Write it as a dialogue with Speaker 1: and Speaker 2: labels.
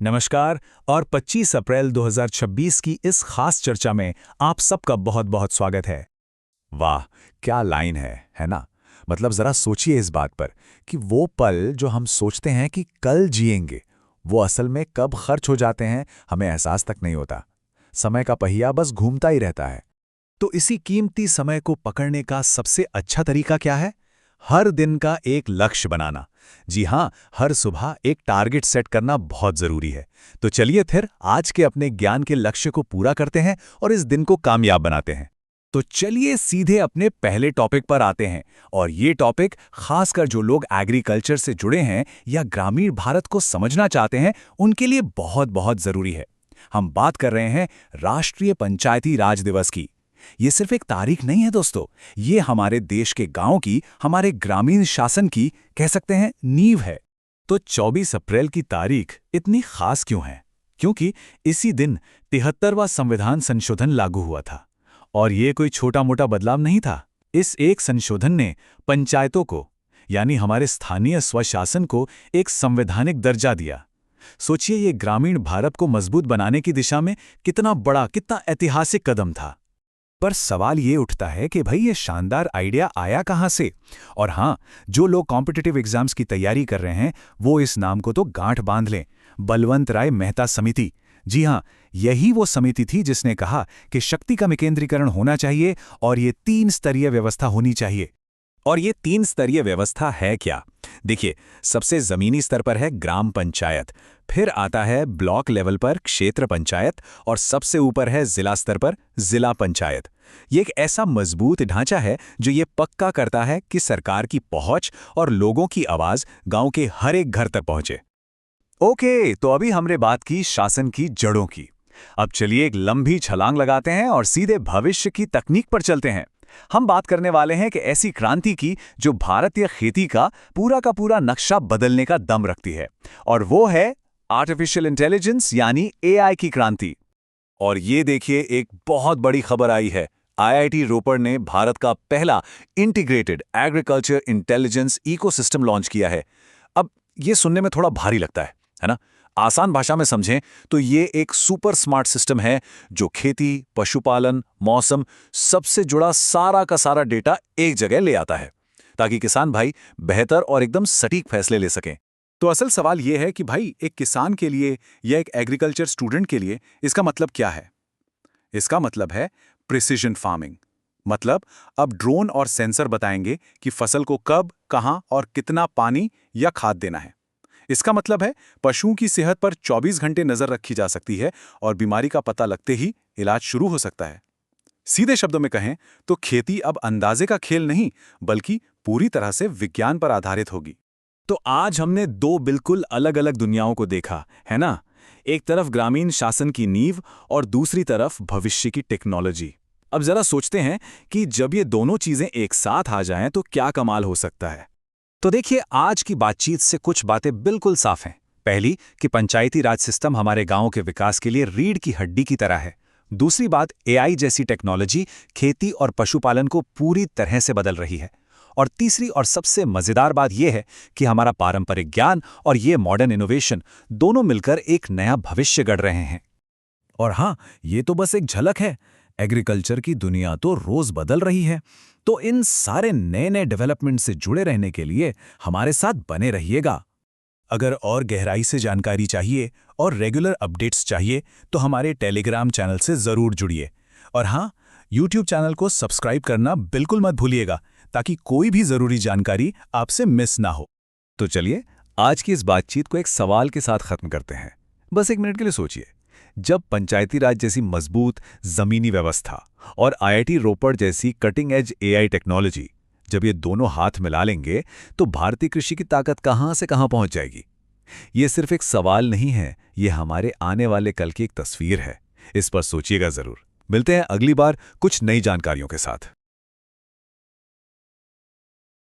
Speaker 1: नमस्कार और 25 अप्रैल 2026 की इस खास चर्चा में आप सबका बहुत बहुत स्वागत है।
Speaker 2: वाह, क्या लाइन है ना। मतलब जरा सोचिए इस बात पर कि वो पल जो हम सोचते हैं कि कल जिएंगे, वो असल में कब खर्च हो जाते हैं हमें एहसास तक नहीं होता। समय का पहिया बस घूमता ही रहता है।
Speaker 1: तो इसी कीमती समय को पकड़ने का सबसे अच्छा तरीका क्या है? हर दिन का एक लक्ष्य बनाना। जी हाँ, हर सुबह एक टारगेट सेट करना बहुत जरूरी है। तो चलिए फिर आज के अपने ज्ञान के लक्ष्य को पूरा करते हैं और इस दिन को कामयाब बनाते हैं। तो चलिए सीधे अपने पहले टॉपिक पर आते हैं। और ये टॉपिक खासकर जो लोग एग्रीकल्चर से जुड़े हैं या ग्रामीण भारत को समझना चाहते हैं, उनके लिए बहुत बहुत जरूरी है। हम बात कर रहे हैं राष्ट्रीय पंचायती राज दिवस की। ये सिर्फ एक तारीख नहीं है दोस्तों, ये हमारे देश के गांव की, हमारे ग्रामीण शासन की, कह सकते हैं, नींव है। तो 24 अप्रैल की तारीख इतनी खास क्यों है? क्योंकि इसी दिन 73वां संविधान संशोधन लागू हुआ था। और ये कोई छोटा मोटा बदलाव नहीं था। इस एक संशोधन ने पंचायतों को, यानी हमारे स्थानीय स्वशासन को, एक संवैधानिक दर्जा दिया। सोचिए, ये ग्रामीण भारत को मजबूत बनाने की दिशा में कितना बड़ा, कितना ऐतिहासिक कदम था। पर सवाल ये उठता है कि भाई ये शानदार आइडिया आया कहाँ से? और हाँ, जो लोग कॉम्पिटिटिव एग्जाम्स की तैयारी कर रहे हैं, वो इस नाम को तो गांठ बांध लें। बलवंत राय मेहता समिति। जी हाँ, यही वो समिति थी जिसने कहा कि शक्ति का विकेंद्रीकरण होना चाहिए और ये 3 स्तरीय व्यवस्था होनी चाहिए। और ये 3 स्तरीय व्यवस्था है क्या? देखिए, सबसे जमीनी स्तर पर है ग्राम पंचायत, फिर आता है ब्लॉक लेवल पर क्षेत्र पंचायत, और सबसे ऊपर है जिला स्तर पर जिला पंचायत। ये एक ऐसा मजबूत ढांचा है जो ये पक्का करता है कि सरकार की पहुंच और लोगों की आवाज गांव के हर एक घर तक पहुंचे। ओके, तो अभी हमने बात की शासन की जड़ों की। अब चलिए एक लंबी छलांग लगाते हैं और सीधे भविष्य की तकनीक पर चलते हैं। हम बात करने वाले हैं कि ऐसी क्रांति की जो भारतीय खेती का पूरा नक्शा बदलने का दम रखती है, और वो है आर्टिफिशियल इंटेलिजेंस यानी एआई की क्रांति। और ये देखिए, एक बहुत बड़ी खबर आई है। आईआईटी रोपड़ ने भारत का पहला integrated agriculture intelligence ecosystem launch किया है। अब ये सुनने में थोड़ा भारी लगता है ना? आसान भाषा में समझें तो ये एक सुपर स्मार्ट सिस्टम है जो खेती, पशुपालन, मौसम, सबसे जुड़ा सारा का सारा डेटा एक जगह ले आता है, ताकि किसान भाई बेहतर और एकदम सटीक फैसले ले सकें। तो असल सवाल ये है कि भाई, एक किसान के लिए या एक एग्रीकल्चर स्टूडेंट के लिए इसका मतलब क्या है? इसका मतलब है प्रिसिजन फार्मिंग। मतलब अब ड्रोन और सेंसर बताएंगे कि फसल को कब, कहां और कितना पानी या खाद देना है। इसका मतलब है पशुओं की सेहत पर 24 घंटे नजर रखी जा सकती है और बीमारी का पता लगते ही इलाज शुरू हो सकता है। सीधे शब्दों में कहें तो खेती अब अंदाजे का खेल नहीं, बल्कि पूरी तरह से विज्ञान पर आधारित होगी। तो आज हमने 2 बिल्कुल अलग अलग दुनियाओं को देखा, है ना? एक तरफ ग्रामीण शासन की नींव और दूसरी तरफ भविष्य की टेक्नोलॉजी। अब जरा सोचते हैं कि जब ये दोनों चीजें एक साथ आ जाएं तो क्या कमाल हो सकता है। तो देखिए, आज की बातचीत से कुछ बातें बिल्कुल साफ हैं। पहली, कि पंचायती राज सिस्टम हमारे गांवों के विकास के लिए रीढ़ की हड्डी की तरह है। दूसरी बात, एआई जैसी टेक्नोलॉजी खेती और पशुपालन को पूरी तरह से बदल रही है। और तीसरी और सबसे मजेदार बात यह है कि हमारा पारंपरिक ज्ञान और ये मॉडर्न इनोवेशन दोनों मिलकर एक नया भविष्य गढ़ रहे हैं। और हाँ, ये तो बस एक झलक है। एग्रीकल्चर की दुनिया तो रोज बदल रही है। तो इन सारे नए नए डेवलपमेंट से जुड़े रहने के लिए हमारे साथ बने रहिएगा। अगर और गहराई से जानकारी चाहिए और रेगुलर अपडेट्स चाहिए तो हमारे टेलीग्राम चैनल से जरूर जुड़िए। और हाँ, यूट्यूब चैनल को सब्सक्राइब करना बिल्कुल मत भूलिएगा, ताकि कोई भी जरूरी जानकारी आपसे मिस ना हो। तो चलिए आज की इस बातचीत को एक सवाल के साथ खत्म करते हैं। बस 1 मिनट के लिए सोचिए, जब पंचायती राज जैसी मजबूत जमीनी व्यवस्था और आईआईटी रोपड़ जैसी कटिंग एज एआई टेक्नोलॉजी, जब ये दोनों हाथ मिला लेंगे तो भारतीय कृषि की ताकत कहां से कहां पहुंच जाएगी? ये सिर्फ एक सवाल नहीं है, ये हमारे आने वाले कल की एक तस्वीर है। इस पर सोचिएगा जरूर। मिलते हैं अगली बार कुछ नई जानकारियों के साथ।